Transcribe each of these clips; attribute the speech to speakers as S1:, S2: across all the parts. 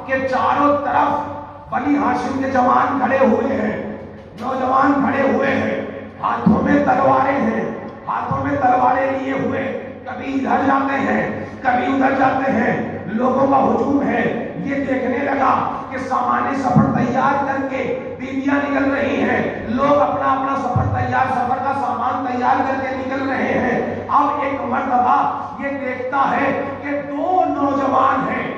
S1: کہ چاروں طرف بنی ہاشم کے جوان کھڑے ہوئے ہیں، نوجوان کھڑے ہوئے ہیں، ہاتھوں میں تلواریں ہیں، ہاتھوں میں تلواریں لیے ہوئے، کبھی ادھر جاتے ہیں کبھی ادھر جاتے ہیں، لوگوں کا ہجوم ہے۔ یہ دیکھنے لگا کہ سامان سفر تیار کر کے بیویاں نکل رہی ہیں، لوگ اپنا اپنا سفر کا سامان تیار کر کے نکل رہے ہیں۔ اب ایک مرتبہ یہ دیکھتا ہے کہ دو نوجوان ہیں،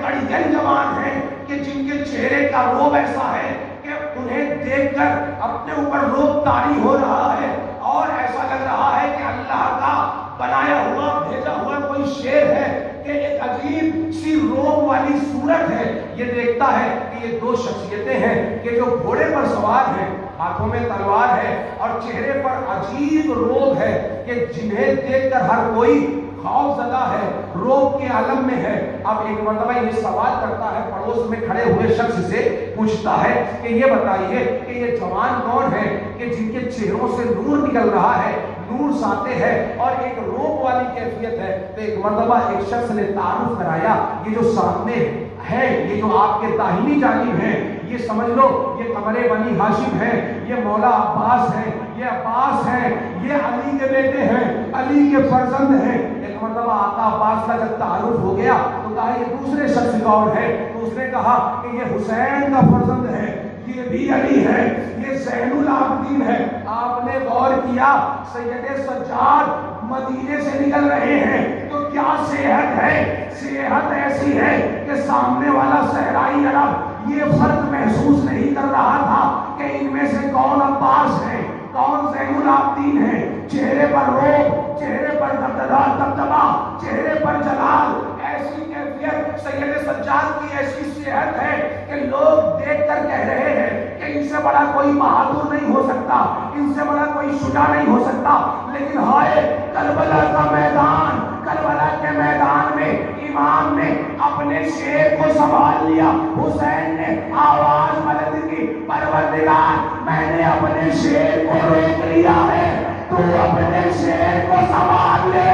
S1: کڑی دل جوان ہیں کہ جن کے چہرے کا روب ایسا ہے کہ انہیں دیکھ کر اپنے اوپر روب طاری ہو رہا ہے، اور ایسا لگ رہا ہے کہ اللہ کا بنایا ہوا بھیجا ہوا کوئی شیر ہے کہ ایک عجیب سی روب والی صورت ہے۔ یہ دیکھتا ہے کہ یہ دو شخصیتیں ہیں کہ جو گھوڑے پر سوار ہیں، ہاتھوں میں تلوار ہے اور چہرے پر عجیب روب ہے کہ جنہیں دیکھ کر ہر کوئی خوف زدہ ہے، روب کے عالم میں ہے۔ اب ایک مرتبہ یہ سوال کرتا ہے، پڑوس میں کھڑے ہوئے شخص سے پوچھتا ہے کہ یہ بتائیے کہ یہ جوان کون ہے کہ جن کے چہروں سے نور نکل رہا ہے، نور ساتے ہے اور ایک روب والی کیفیت ہے۔ تو ایک مرتبہ ایک شخص نے تعارف کرایا، یہ جو سامنے ہے، یہ جو آپ کے داہنی جانب ہے، یہ سمجھ لو یہ قمر بنی ہاشم ہے، یہ مولا عباس ہے، یہ عباس ہے، یہ علی کے بیٹے ہیں، علی کے فرزند ہیں۔ ایک مرتبہ آقا عباس کا جب تعارف ہو گیا تو کہا یہ دوسرے شخص کون ہے؟ تو اس نے کہا کہ یہ حسین کا فرزند ہے، یہ بھی علی ہے، یہ زین العابدین ہے۔ آپ نے غور کیا سید سجاد مدینے سے نکل رہے ہیں تو کیا صحت ہے؟ صحت ایسی ہے کہ سامنے والا صحرائی عرب یہ فرق محسوس نہیں کر رہا تھا کہ ان میں سے کون عباس ہے، کون زین العابدین ہے۔ چہرے پر روب، چہرے پر دبدبا، چہرے پر جلال، ایسی کیفیت سید سجاد کی ایسی صحت ہے کہ لوگ دیکھ کر کہہ رہے ہیں کہ ان سے بڑا کوئی بہادر نہیں ہو سکتا، ان سے بڑا کوئی شجاع نہیں ہو سکتا۔ لیکن ہائے کربلا کا میدان، کربلا کے میدان میں امام نے اپنے شیر کو سنبھال لیا، حسین نے آواز بلند کی، پروردگار میں نے اپنے شیر کو روک لیا ہے، تو اپنے شیر کو سنبھال لے۔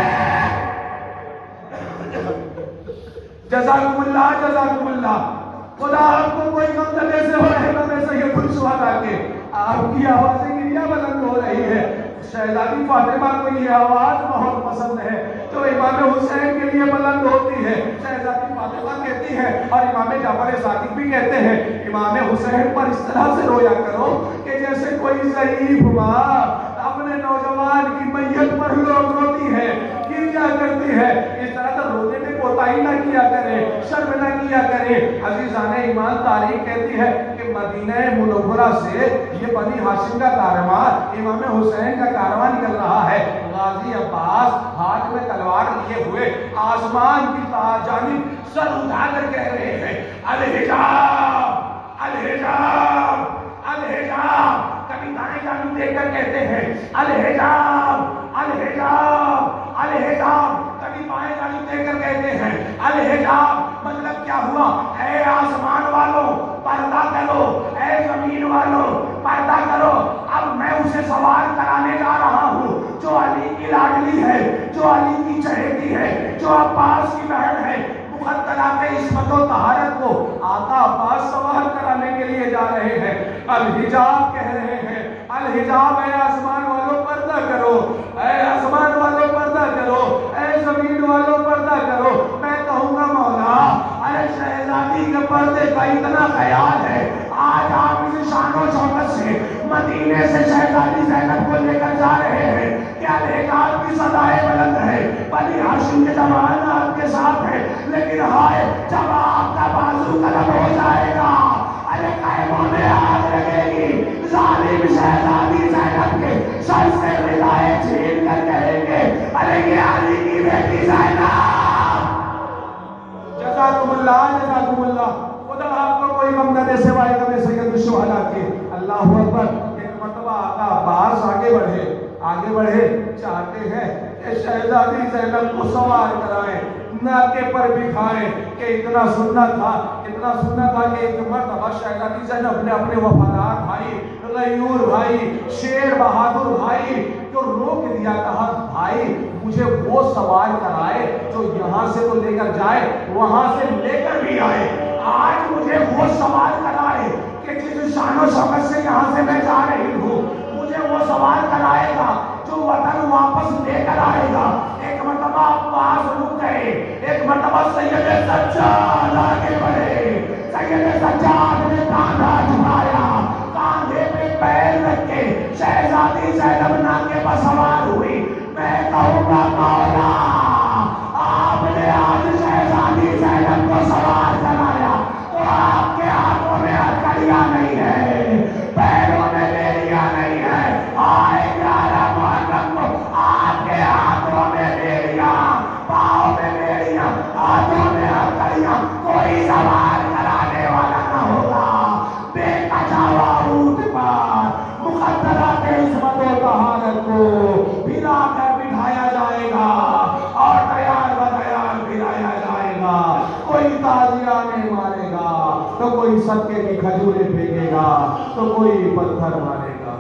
S1: جزاکم اللہ، جزاکم اللہ۔ خدا آپ کو کوئی غم نہ دے سے رحمہ میں سے یہ کچھ سوال آگے آپ کی آوازیں کتنی بلند ہو رہی ہے۔ شہزادی فاطمہ کو یہ آواز بہت پسند ہے جو امام حسین کے لیے بلند ہوتی ہے۔ شہزادی فاطمہ کہتی ہے اور امام جعفر صادق بھی کہتے ہیں امام حسین پر اس طرح سے رویا کرو کہ جیسے کوئی ضعیف ماں اپنے نوجوان کی میت پر لوگ روتی ہے، گریا کرتی ہے، اس طرح کا رونے میں کوتاہی نہ کیا کرے، شرم نہ کیا کرے۔ عزیزان ایمان تاریخ کہتی ہے کہ مدینہ منورہ سے یہ بنی ہاشم کا کاروان، امام حسین کا کاروان نکل رہا ہے۔ غازی عباس ہاتھ میں تلوار لیے ہوئے آسمان کی جانب سر اٹھا کر کہہ رہے ہیں الحجاب، الحجاب، الحجاب۔ کبھی دائیں جانب دیکھ کر کہتے ہیں الحجاب، الحجاب، الحجاب۔ کبھی بائیں جانب دیکھ کر کہتے ہیں الحجاب۔ مطلب کیا ہوا؟ اے آسمان والوں پردہ کرو، اے زمین والوں پردہ کرو۔ اب میں اسے سوال کرانے جا رہا ہوں جو علی کی لاڈلی ہے، جو علی کی چہیتی ہے، جو عباس کی بہن ہے۔ مقدرات عصمت و طہارت کو آقا عباس سوال کرانے کے لیے جا رہے ہیں، الحجاب کہہ رہے ہیں۔ الحجاب، اے آسمان والوں پردہ کرو، اے آسمان والوں پردہ کرو، اے زمین والوں پردہ کرو۔ میں کہوں گا مولا ارے شہزادی کے پردے کا اتنا خیال ہے، آج آپ اس شان و شوکت سے مدینے سے شہزادی زینب کو لے کر جا رہے ہیں کہ الحجاب کی صدائے بلند ہے، بنی ہاشم کے زمانہ آپ کے ساتھ ہے، لیکن ہائے جب آپ کا بازو قلم ہو جائے گا، ارے قائموں میں آگ لگے گی، ظالم شہزادی زینب کے سر سے ردائیں چھین کر کہیں گے ارے یہ علی کی بیٹی زینب۔ جزاکم اللہ، جزاکم اللہ۔ خدا آپ کو کوئی غم نہ دے سوائے غم سید الشہداء کے۔ اللہ اکبر۔ ایک مرتبہ آقا عباس آگے بڑھے چاہتے ہیں کہ شہزادی زینب کو سوار کرائیں، ناکے پر بٹھائیں کہ اتنا سننا تھا کہ ایک مرتبہ شہزادی زینب نے اپنے وفادار بھائی، غیور بھائی، شیر بہادر بھائی کو روک دیا، کہا بھائی مجھے وہ سوار کرائے جو یہاں سے تو لے کر جائے، وہاں سے لے وہ سوال کرائے کہ جس شان و شوکت سے یہاں سے میں جا رہی ہوں مجھے وہ سوال کرائے گا جو وطن واپس لے کر آئے گا. ایک مرتبہ عباس رک گئے, ایک مرتبہ سید سجاد آگے بڑھے. سید سجاد نے کاندھا جھکایا, کاندھے پہ پیر رکھ کے شہزادی زینب ناکے پر سوار ہوئی. میں کہوں گا مولا آپ نے آج شہزادی زینب کو سوار کرایا تو آپ کے ہاتھوں میں ہتھکڑیاں نہیں ہے, پیروں میں بیڑیاں نہیں ہے. آئے 11 محرم کو آپ کے ہاتھوں میں بیڑیاں, پاؤں میں بیڑیاں, ہاتھوں میں ہتھکڑیاں, کوئی سوار کرانے والا نہ ہوگا. بے کچاوا اونٹ پر مقدرات عصمت و طہارت کو پھرا کر بٹھایا جائے گا اور تیار بتیار پھرایا جائے گا. کوئی تازیانے مارے گا تو کوئی صدقے کی کھجوریں پھینکے گا تو کوئی پتھر مارے گا.